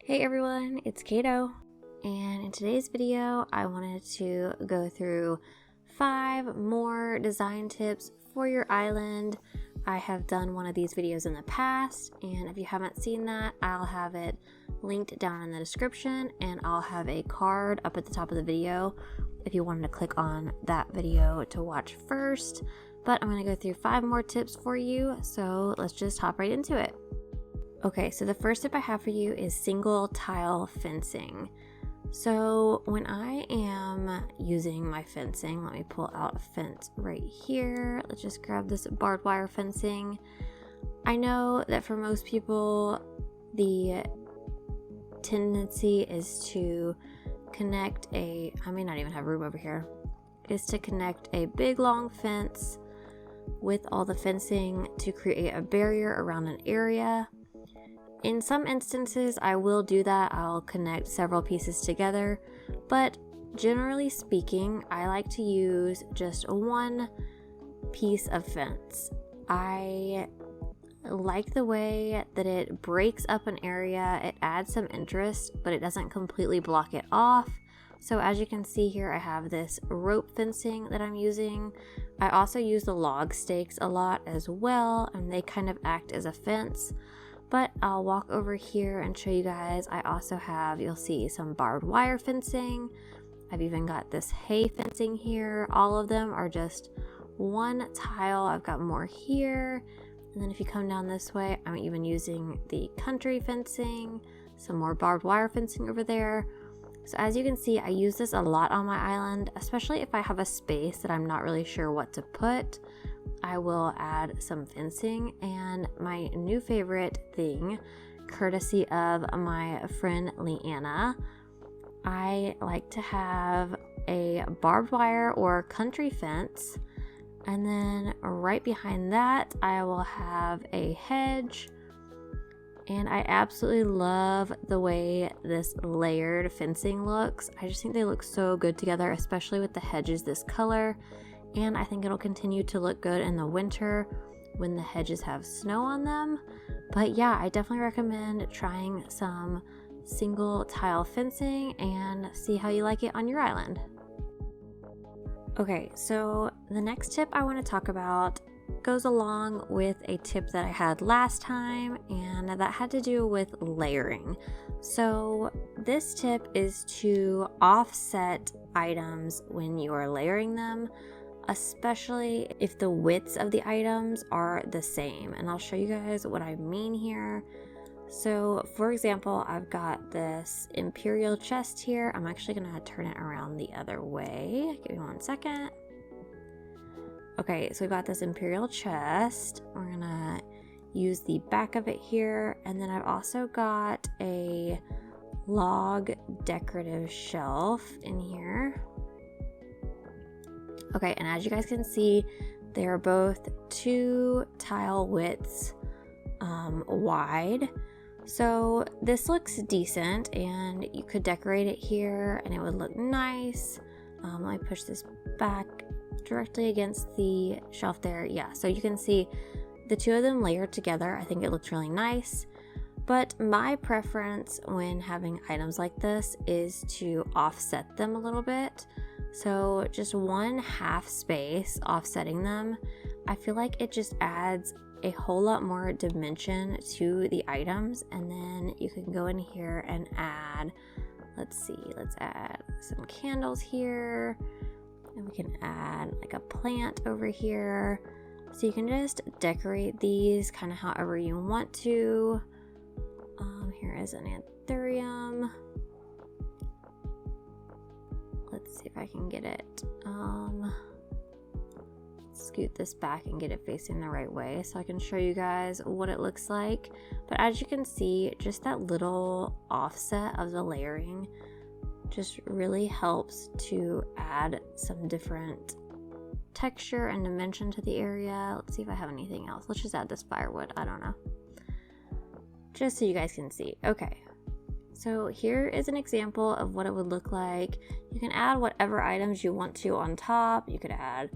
Hey everyone, it's Kato, and in today's video I wanted to go through 5 more design tips for your island. I have done one of these videos in the past, and if you haven't seen that, I'll have it linked down in the description, and I'll have a card up at the top of the video if you wanted to click on that video to watch first. But I'm going to go through 5 more tips for you, so let's just hop right into it. Okay, so the first tip I have for you is single tile fencing. So when I am using my fencing, let me pull out a fence right here. Let's just grab this barbed wire fencing. I know that for most people, the tendency is to connect I may not even have room over here, is to connect a big long fence with all the fencing to create a barrier around an area. In some instances, I will do that. I'll connect several pieces together, but generally speaking, I like to use just one piece of fence. I like the way that it breaks up an area. It adds some interest, but it doesn't completely block it off. So as you can see here, I have this rope fencing that I'm using. I also use the log stakes a lot as well, and they kind of act as a fence. But I'll walk over here and show you guys. I also have, you'll see, some barbed wire fencing. I've even got this hay fencing here. All of them are just one tile. I've got more here. And then if you come down this way, I'm even using the country fencing, some more barbed wire fencing over there. So as you can see, I use this a lot on my island, especially if I have a space that I'm not really sure what to put. I will add some fencing, and my new favorite thing, courtesy of my friend Leanna, I like to have a barbed wire or country fence, and then right behind that I will have a hedge. And I absolutely love the way this layered fencing looks. I just think they look so good together, especially with the hedges this color. And I think it'll continue to look good in the winter when the hedges have snow on them. But yeah, I definitely recommend trying some single tile fencing and see how you like it on your island. Okay, so the next tip I want to talk about goes along with a tip that I had last time, and that had to do with layering. So this tip is to offset items when you are layering them, especially if the widths of the items are the same. And I'll show you guys what I mean here. So for example, I've got this imperial chest here. I'm actually gonna turn it around the other way. Give me one second. Okay, so we got this imperial chest. We're gonna use the back of it here. And then I've also got a log decorative shelf in here. Okay, and as you guys can see, they're both 2 tile widths wide. So this looks decent, and you could decorate it here and it would look nice. Let me push this back directly against the shelf there. Yeah, so you can see the 2 of them layered together. I think it looks really nice. But my preference when having items like this is to offset them a little bit. So just 1/2 space offsetting them, I feel like it just adds a whole lot more dimension to the items. And then you can go in here and add, let's add some candles here, and we can add like a plant over here. So you can just decorate these kind of however you want to. Here is an anthurium. Let's see if I can get it. Scoot this back and get it facing the right way so I can show you guys what it looks like. But as you can see, just that little offset of the layering just really helps to add some different texture and dimension to the area. Let's see if I have anything else. Let's just add this firewood. I don't know. Just so you guys can see. Okay. So here is an example of what it would look like. You can add whatever items you want to on top. You could add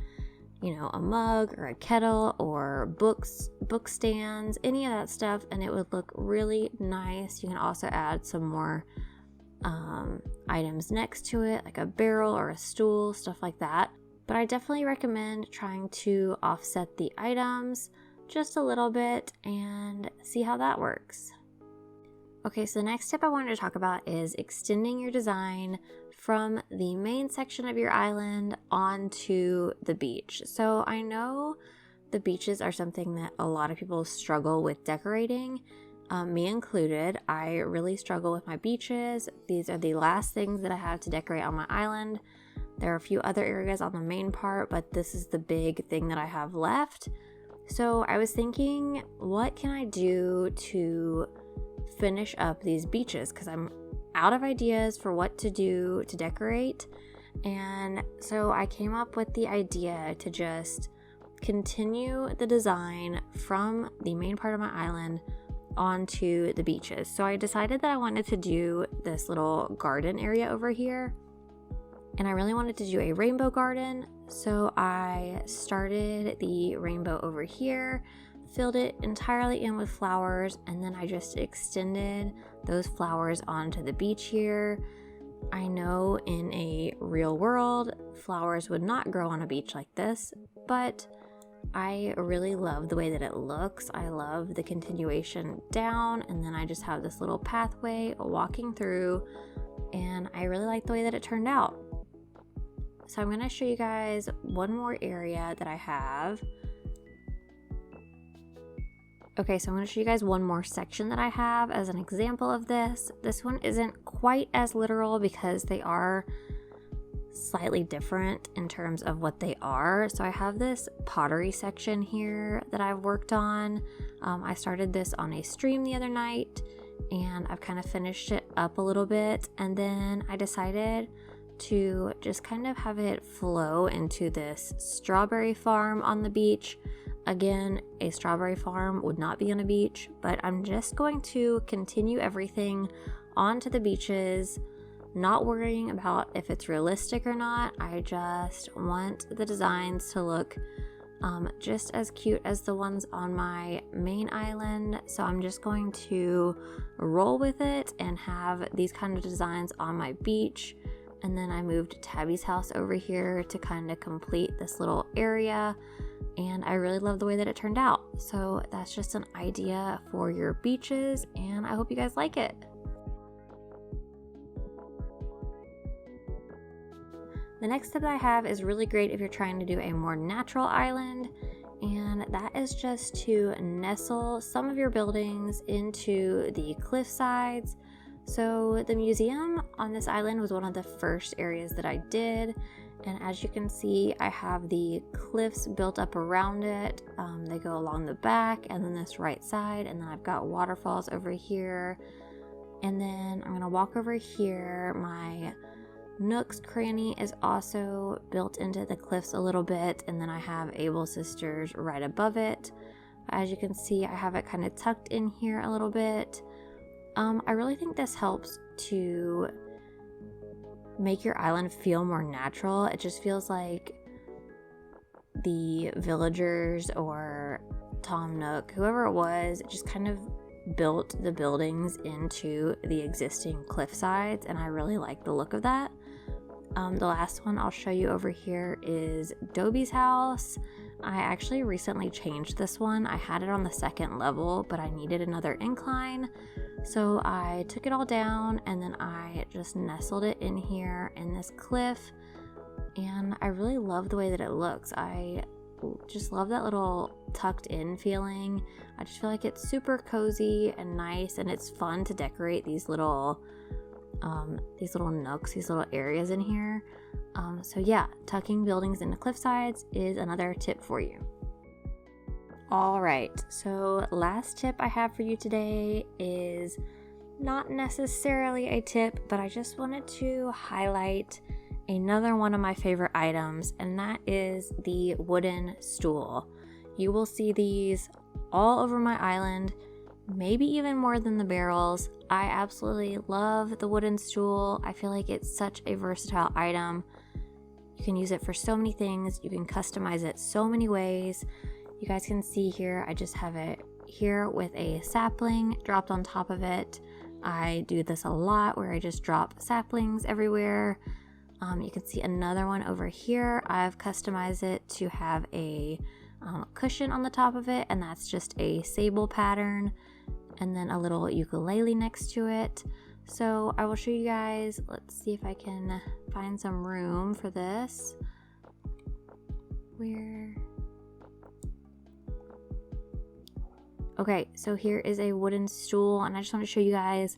a mug or a kettle or book stands, any of that stuff, and it would look really nice. You can also add some more items next to it, like a barrel or a stool, stuff like that. But I definitely recommend trying to offset the items just a little bit and see how that works. Okay, so the next tip I wanted to talk about is extending your design from the main section of your island onto the beach. So I know the beaches are something that a lot of people struggle with decorating, me included. I really struggle with my beaches. These are the last things that I have to decorate on my island. There are a few other areas on the main part, but this is the big thing that I have left. So I was thinking, what can I do to finish up these beaches? Because I'm out of ideas for what to do to decorate. And so I came up with the idea to just continue the design from the main part of my island onto the beaches. So I decided that I wanted to do this little garden area over here. And I really wanted to do a rainbow garden, so I started the rainbow over here, filled it entirely in with flowers, and then I just extended those flowers onto the beach here. I know in a real world, flowers would not grow on a beach like this, but I really love the way that it looks. I love the continuation down, and then I just have this little pathway walking through, and I really like the way that it turned out. So I'm going to show you guys one more area that I have. Okay, so I'm going to show you guys one more section that I have as an example of this. This one isn't quite as literal because they are slightly different in terms of what they are. So I have this pottery section here that I've worked on. I started this on a stream the other night, and I've kind of finished it up a little bit, and then I decided to just kind of have it flow into this strawberry farm on the beach. Again, a strawberry farm would not be on a beach, but I'm just going to continue everything onto the beaches, not worrying about if it's realistic or not. I just want the designs to look just as cute as the ones on my main island. So I'm just going to roll with it and have these kind of designs on my beach. And then I moved Tabby's house over here to kind of complete this little area, and I really love the way that it turned out. So that's just an idea for your beaches, and I hope you guys like it. The next tip that I have is really great if you're trying to do a more natural island, and that is just to nestle some of your buildings into the cliff sides. So the museum on this island was one of the first areas that I did, and as you can see, I have the cliffs built up around it. They go along the back and then this right side, and then I've got waterfalls over here, and then I'm gonna walk over here. My Nook's cranny is also built into the cliffs a little bit, and then I have Able Sisters right above it. As you can see, I have it kind of tucked in here a little bit. I really think this helps to make your island feel more natural. It just feels like the villagers or Tom Nook, whoever it was, just kind of built the buildings into the existing cliff sides, and I really like the look of that. The last one I'll show you over here is Dobie's house. I actually recently changed this one. I had it on the second level, but I needed another incline. So I took it all down, and then I just nestled it in here in this cliff, and I really love the way that it looks. I just love that little tucked in feeling. I just feel like it's super cozy and nice, and it's fun to decorate these little nooks, these little areas in here. So yeah, tucking buildings into cliff sides is another tip for you. All right, so last tip I have for you today is not necessarily a tip, but I just wanted to highlight another one of my favorite items, and that is the wooden stool. You will see these all over my island, maybe even more than the barrels. I absolutely love the wooden stool. I feel like it's such a versatile item. You can use it for so many things. You can customize it so many ways. You guys can see here, I just have it here with a sapling dropped on top of it. I do this a lot where I just drop saplings everywhere. You can see another one over here. I've customized it to have a cushion on the top of it, and that's just a sable pattern, and then a little ukulele next to it. So I will show you guys. Let's see if I can find some room for this. Okay, so here is a wooden stool, and I just want to show you guys,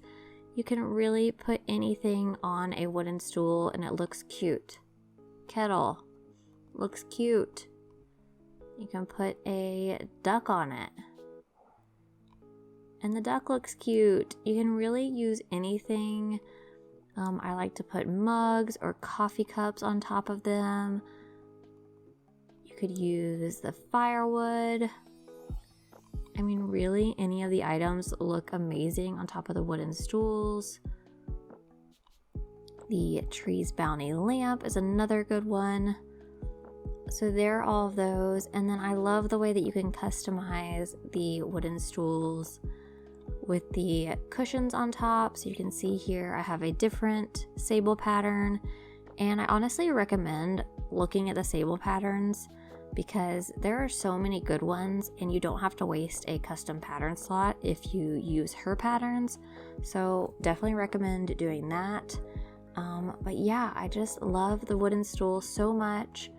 you can really put anything on a wooden stool and it looks cute. Kettle looks cute. You can put a duck on it and the duck looks cute. You can really use anything. I like to put mugs or coffee cups on top of them. You could use the firewood. I mean, really, any of the items look amazing on top of the wooden stools. The Tree's Bounty lamp is another good one. So there are all of those. And then I love the way that you can customize the wooden stools with the cushions on top. So you can see here I have a different sable pattern. And I honestly recommend looking at the sable patterns because there are so many good ones and you don't have to waste a custom pattern slot if you use her patterns. So definitely recommend doing that. But yeah, I just love the wooden stool so much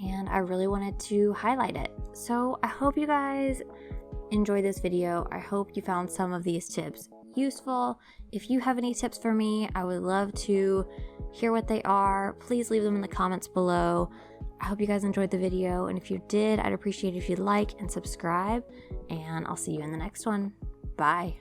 and I really wanted to highlight it. So I hope you guys enjoyed this video. I hope you found some of these tips useful. If you have any tips for me, I would love to hear what they are. Please leave them in the comments below. I hope you guys enjoyed the video, and if you did, I'd appreciate it if you'd like and subscribe, and I'll see you in the next one. Bye.